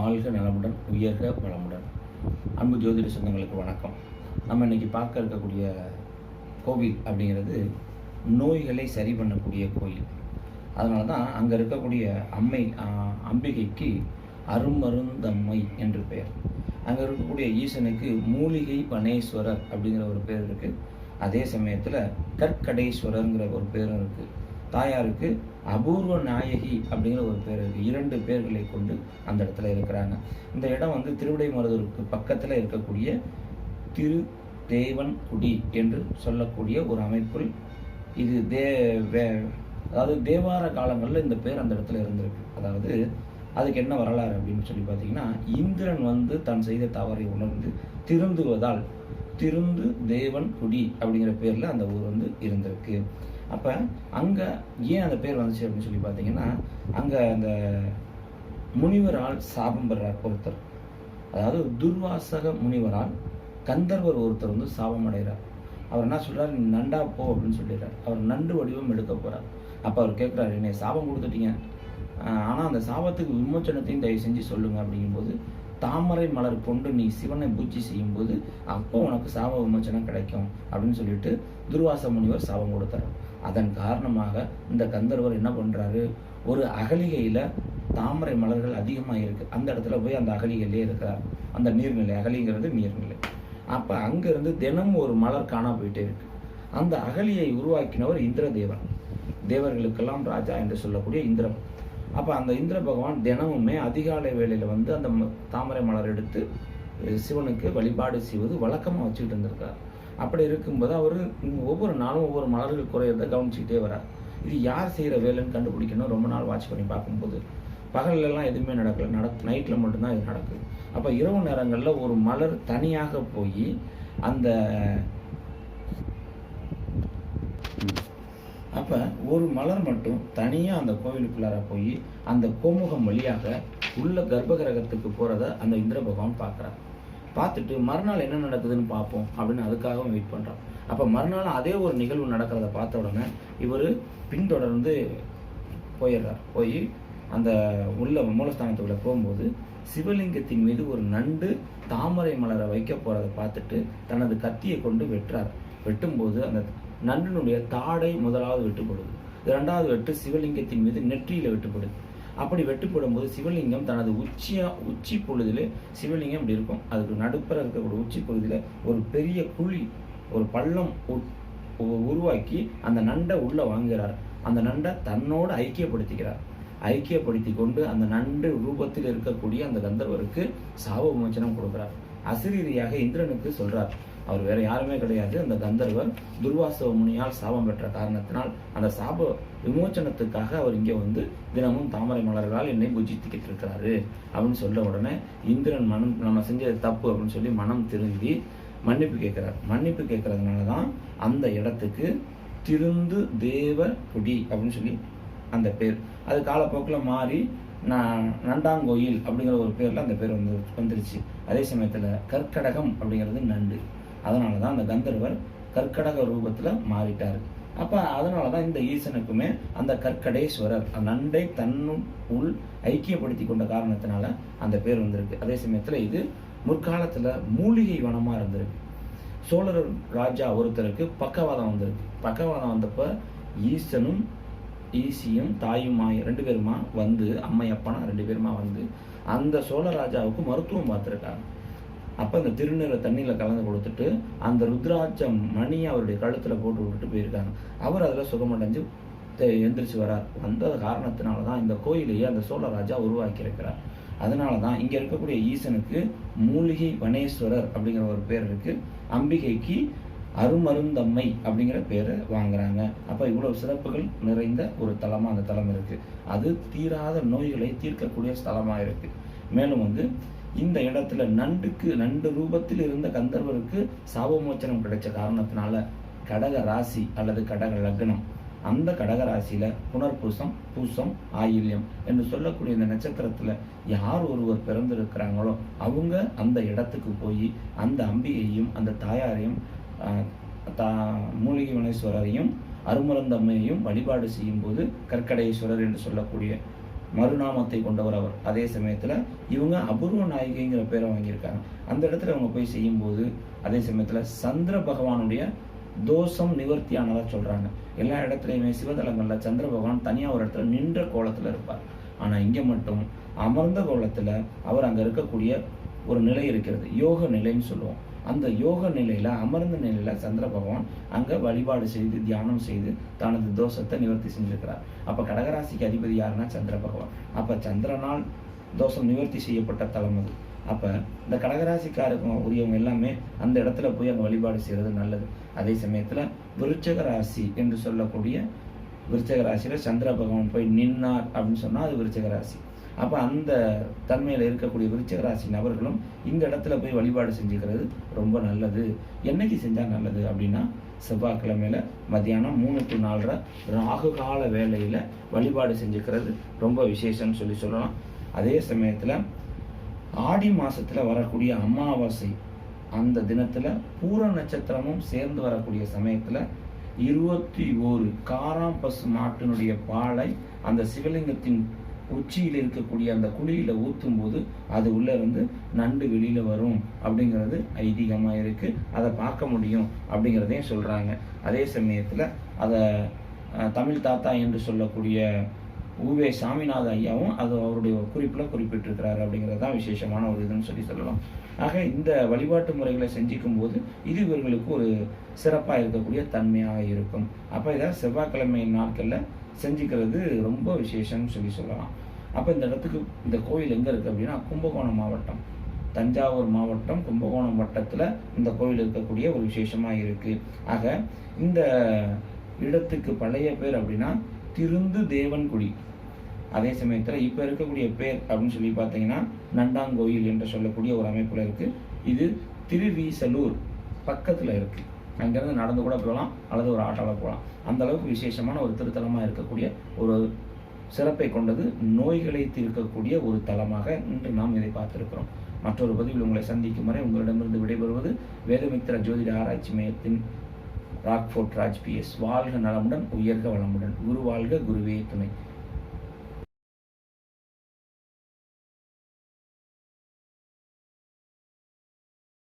வாழ்க நலமுடன், உயர்க வளமுடன். அன்பு ஜோதிட சொந்தங்களுக்கு வணக்கம். நம்ம இன்னைக்கு பார்க்க இருக்கக்கூடிய கோவில் அப்படிங்கிறது நோய்களை சரி பண்ணக்கூடிய கோயில். அதனால தான் அங்கே இருக்கக்கூடிய அம்பிகைக்கு அருமருந்தம்மை என்று பெயர். அங்கே இருக்கக்கூடிய ஈசனுக்கு மூலிகை வனேஸ்வரர் அப்படிங்கிற ஒரு பேர் இருக்குது. அதே சமயத்தில் கற்கடேஸ்வரருங்கிற ஒரு பேரும் இருக்குது. தாயாருக்கு அபூர்வ நாயகி அப்படிங்கிற ஒரு பேர் இருக்குது. 2 பேர்களை கொண்டு அந்த இடத்துல இருக்கிறாங்க. இந்த இடம் திருவிடைமருதூருக்கு பக்கத்தில் இருக்கக்கூடிய திரு தேவன்குடி என்று சொல்லக்கூடிய ஒரு அமைப்பில் இது அதாவது தேவார காலங்களில் இந்த பேர் அந்த இடத்துல இருந்திருக்கு. அதாவது அதுக்கு என்ன வரலாறு அப்படின்னு சொல்லி பார்த்தீங்கன்னா, இந்திரன் தன் செய்த தவறை உணர்ந்து திருந்துவதால் திருந்து தேவன்குடி அப்படிங்கிற பேரில் அந்த ஊர் இருந்திருக்கு. அப்போ அங்கே ஏன் அந்த பேர் வந்துச்சு அப்படின்னு சொல்லி பார்த்தீங்கன்னா, அங்கே அந்த முனிவரால் சாபம் பெறார் ஒருத்தர். அதாவது துர்வாசக முனிவரால் கந்தர்வர் ஒருத்தர் சாபம் அடைகிறார். அவர் என்ன சொல்கிறார், நீ நண்டா போ அப்படின்னு சொல்லிடுறார். அவர் நண்டு வடிவம் எடுக்க போகிறார். அப்போ அவர் கேட்குறாரு, என்னை சாபம் கொடுத்துட்டீங்க, ஆனால் அந்த சாபத்துக்கு விமோச்சனத்தையும் தயவு செஞ்சு சொல்லுங்கள். அப்படிங்கும்போது, தாமரை மலர் கொண்டு நீ சிவனை பூஜை செய்யும்போது அப்போ உனக்கு சாப விமோச்சனம் கிடைக்கும் அப்படின்னு சொல்லிட்டு துர்வாச முனிவர் சாபம் கொடுத்தார். அதன் காரணமாக இந்த கந்தர்வர் என்ன பண்ணுறாரு, ஒரு அகலிகையில் தாமரை மலர்கள் அதிகமாக இருக்குது, அந்த இடத்துல போய் அந்த அகலிகையிலே இருக்கிறார். அந்த நீர்நிலை, அகலிங்கிறது நீர்நிலை. அப்போ அங்கேருந்து தினமும் ஒரு மலர் காணா போயிட்டே இருக்கு. அந்த அகலியை உருவாக்கினவர் இந்திரதேவன், தேவர்களுக்கெல்லாம் ராஜா என்று சொல்லக்கூடிய இந்திரன். அப்போ அந்த இந்திர பகவான் தினமுமே அதிகாலை வேளையில் அந்த தாமரை மலர் எடுத்து சிவனுக்கு வழிபாடு செய்வது வழக்கமாக வச்சுக்கிட்டு இருந்திருக்கார். அப்படி இருக்கும்போது அவர் ஒவ்வொரு நாளும் ஒவ்வொரு மலர்கள் குறையிறத கவனிச்சுக்கிட்டே வரார். இது யார் செய்கிற வேலைன்னு கண்டுபிடிக்கணும். ரொம்ப நாள் வாட்ச் பண்ணி பார்க்கும்போது பகல்லலாம் எதுவுமே நடக்கல, நைட்டில் மட்டும்தான் இது நடக்குது. அப்போ இரவு நேரங்களில் ஒரு மலர் தனியாக போய் அப்போ ஒரு மலர் மட்டும் தனியாக அந்த கோவிலுக்குள்ளார போய் அந்த கோமுகம் வழியாக உள்ள கர்ப்பகிரகத்துக்கு போகிறத அந்த இந்திர பகவான் பார்க்குறார். பார்த்துட்டு மறுநாள் என்ன நடக்குதுன்னு பார்ப்போம் அப்படின்னு அதுக்காகவும் வெயிட் பண்ணுறான். அப்போ மறுநாள் அதே ஒரு நிகழ்வு நடக்கிறத பார்த்த உடனே இவர் பின்தொடர்ந்து போயிடுறார். போய் அந்த உள்ள மூலஸ்தானத்துக்குள்ள போகும்போது சிவலிங்கத்தின் மீது ஒரு நண்டு தாமரை மலரை வைக்க போகிறத பார்த்துட்டு தனது கத்தியை கொண்டு வெட்டுறார். வெட்டும்போது அந்த நண்டினுடைய தாடை முதலாவது வெட்டுப்படுது, 2வது வெட்டு சிவலிங்கத்தின் மீது நெற்றியில் வெட்டுப்படுது. அப்படி வெட்டுப்படும் போது சிவலிங்கம் தனது உச்சி பொழுதில் சிவலிங்கம் இப்படி இருக்கும், அதுக்கு நடுப்புற இருக்கக்கூடிய உச்சி பொழுதில் ஒரு பெரிய குழி, ஒரு பள்ளம் உருவாக்கி அந்த நண்டை உள்ள வாங்குகிறார். அந்த நண்டை தன்னோடு ஐக்கியப்படுத்தி கொண்டு அந்த நண்டு ரூபத்தில் இருக்கக்கூடிய அந்த கந்தர்வருக்கு சாப விமோச்சனம் கொடுக்கிறார். அசிரீரியாக இந்திரனுக்கு சொல்றார். அவர் வேற யாருமே கிடையாது, அந்த கந்தர்வர் துர்வாச முனியால் சாபம் பெற்ற காரணத்தினால் அந்த சாப விமோச்சனத்துக்காக அவர் இங்கே தினமும் தாமரை மலர்களால் என்னை புஜித்துக்கிட்டு இருக்கிறாரு அப்படின்னு சொல்ற உடனே இந்திரன் நம்ம செஞ்சது தப்பு அப்படின்னு சொல்லி மனம் திருந்தி மன்னிப்பு கேட்கிறார். மன்னிப்பு கேட்கறதுனால தான் அந்த இடத்துக்கு திருந்து தேவகுடி அப்படின்னு சொல்லி அந்த பேர். அது காலப்போக்கில் மாறி நண்டாங்கோயில் அப்படிங்கிற ஒரு பேர்ல அந்த பேர் வந்துருச்சு. அதே சமயத்தில் கற்கடகம் அப்படிங்கிறது நண்டு. அதனால தான் அந்த கந்தர்வர் கற்கடக ரூபத்தில் மாறிட்டார். அப்போ அதனால தான் இந்த ஈசனுக்குமே அந்த கற்கடேஸ்வரர் நண்டை உள் ஐக்கியப்படுத்தி கொண்ட காரணத்தினால அந்த பேர் வந்திருக்கு. அதே சமயத்தில் இது முற்காலத்தில் மூலிகை வனமாக இருந்திருக்கு. சோழர் ராஜா ஒருத்தருக்கு பக்கவாதம் வந்திருக்கு. பக்கவாதம் வந்தப்போ ஈசனும் ஈசியும் தாயுமாய் 2 பேருமா அம்மை அப்பனா 2 பேருமா அந்த சோழ ராஜாவுக்கு மருத்துவம் பார்த்துருக்காங்க. அப்போ அந்த திருநீரை தண்ணியில் கலந்து கொடுத்துட்டு அந்த ருத்ராட்சம் மணியை அவருடைய கழுத்தில் போட்டு விட்டுட்டு போயிருக்காங்க. அவர் அதில் சுகமடைஞ்சு எந்திரிச்சு வரார். வந்த காரணத்தினால தான் இந்த கோயிலையே அந்த சோழ ராஜா உருவாக்கி இருக்கிறார். அதனால தான் இங்கே இருக்கக்கூடிய ஈசனுக்கு மூலிகை வனேஸ்வரர் அப்படிங்கிற ஒரு பேர் இருக்கு. அம்பிகைக்கு அருமருந்தம்மை அப்படிங்கிற பேரை வாங்குறாங்க. அப்போ இவ்வளவு சிறப்புகள் நிறைந்த ஒரு தலமாக அந்த தலம் இருக்கு. அது தீராத நோய்களை தீர்க்கக்கூடிய ஸ்தலமாக இருக்கு. மேலும் இந்த இடத்துல நண்டு ரூபத்தில் இருந்த கந்தர்வருக்கு சாபமோச்சனம் கிடைச்ச காரணத்தினால கடக ராசி அல்லது கடக லக்னம், அந்த கடக ராசியில புனர்பூசம், பூசம், ஆயில்யம் என்று சொல்லக்கூடிய இந்த நட்சத்திரத்துல யார் ஒருவர் பிறந்திருக்கிறாங்களோ அவங்க அந்த இடத்துக்கு போய் அந்த அம்பிகையும் அந்த தாயாரையும் மூலிகை வனேஸ்வரரையும் அருமருந்தம்மையையும் வழிபாடு செய்யும் போது கற்கடேஸ்வரர் என்று சொல்லக்கூடிய மறுநாமத்தை கொண்டவர் அவர். அதே சமயத்தில் இவங்க அபூர்வ நாயகிங்கிற பேரை வாங்கியிருக்காங்க. அந்த இடத்துல அவங்க போய் செய்யும்போது அதே சமயத்தில் சந்திர பகவானுடைய தோஷம் நிவர்த்தியானதா சொல்றாங்க. எல்லா இடத்துலையுமே சிவதலங்களில் சந்திர பகவான் தனியாக ஒரு இடத்துல நின்ற கோலத்தில் இருப்பார். ஆனால் இங்கே மட்டும் அமர்ந்த கோலத்தில் அவர் அங்கே இருக்கக்கூடிய ஒரு நிலை இருக்கிறது, யோக நிலைன்னு சொல்லுவோம். அந்த யோக நிலையில அமர்ந்த நிலையில சந்திர பகவான் அங்க வழிபாடு செய்து தியானம் செய்து தனது தோஷத்தை நிவர்த்தி செஞ்சிருக்கிறார். அப்ப கடகராசிக்கு அதிபதி யாருன்னா சந்திர பகவான். அப்ப சந்திரனால் தோஷம் நிவர்த்தி செய்யப்பட்ட தலம் அது. அப்ப இந்த கடகராசிக்காருக்கும் உரியவங்க எல்லாமே அந்த இடத்துல போய் அங்க வழிபாடு செய்யறது நல்லது. அதே சமயத்துல விருச்சக ராசி என்று சொல்லக்கூடிய விருச்சக ராசியில சந்திர பகவான் போய் நின்னார் அப்படின்னு சொன்னா அது விருச்சக ராசி. அப்போ அந்த தன்மையில் இருக்கக்கூடிய விருச்சிக ராசி நபர்களும் இந்த இடத்துல போய் வழிபாடு செஞ்சுக்கிறது ரொம்ப நல்லது. என்னைக்கு செஞ்சால் நல்லது அப்படின்னா செவ்வாய்க்கிழமையில மத்தியானம் 3 to 4:30 ராகு கால வேலையில் வழிபாடு செஞ்சுக்கிறது ரொம்ப விசேஷம்னு சொல்லலாம். அதே சமயத்தில் ஆடி மாதத்தில் வரக்கூடிய அமாவாசை அந்த தினத்தில் பூர நட்சத்திரமும் சேர்ந்து வரக்கூடிய சமயத்தில் 21 காராம் பசு மாட்டினுடைய பாலை அந்த சிவலிங்கத்தின் உச்சியில் இருக்கக்கூடிய அந்த குழியில ஊற்றும் போது அது உள்ள இருந்து நண்டு வெளியில வரும் அப்படிங்கிறது ஐதீகமா இருக்கு. அதை பார்க்க முடியும் அப்படிங்கிறதையும் சொல்றாங்க. அதே சமயத்துல அதை தமிழ் தாத்தா என்று சொல்லக்கூடிய உவே சாமிநாத ஐயாவும் அது அவருடைய குறிப்பில் குறிப்பிட்டிருக்கிறாரு. அப்படிங்கிறது தான் விசேஷமான ஒரு இதுன்னு சொல்லலாம். ஆக இந்த வழிபாட்டு முறைகளை செஞ்சுக்கும் போது இது இவர்களுக்கு ஒரு சிறப்பாக இருக்கக்கூடிய தன்மையாக இருக்கும். அப்போ இதை செவ்வாய்க்கிழமை நாட்களில் செஞ்சுக்கிறது ரொம்ப விசேஷம்னு சொல்லலாம். அப்போ இந்த இடத்துக்கு இந்த கோயில் எங்கே இருக்குது அப்படின்னா கும்பகோணம் மாவட்டம், தஞ்சாவூர் மாவட்டம் கும்பகோணம் வட்டத்தில் இந்த கோயில் இருக்கக்கூடிய ஒரு விசேஷமாக இருக்குது. ஆக இந்த இடத்துக்கு பழைய பேர் அப்படின்னா திருந்து தேவன்குடி. அதே சமயத்தில் இப்போ இருக்கக்கூடிய பேர் அப்படின்னு சொல்லி பார்த்தீங்கன்னா நண்டாங்கோயில் என்று சொல்லக்கூடிய ஒரு அமைப்பில் இருக்குது. இது திருவீசலூர் பக்கத்தில் இருக்குது. அங்கேருந்து நடந்து கூட போகலாம் அல்லது ஒரு ஆட்டோவில் போகலாம். அந்த அளவுக்கு விசேஷமான ஒரு திருத்தலமாக இருக்கக்கூடிய ஒரு சிறப்பை கொண்டது, நோய்களை தீர்க்கக்கூடிய ஒரு தலமாக இன்று நாம் இதை பார்த்திருக்கிறோம். மற்றொரு பதிவில் உங்களை சந்திக்கும் வரை உங்களிடமிருந்து விடைபெறுவது வேதமித்திர ஜோதிட ஆராய்ச்சி மையத்தின் ராக்ஃபோர்ட் ராஜ் PS. வாழ்க நலமுடன், உயர்க வளமுடன். குரு வாழ்க, குருவே துணை.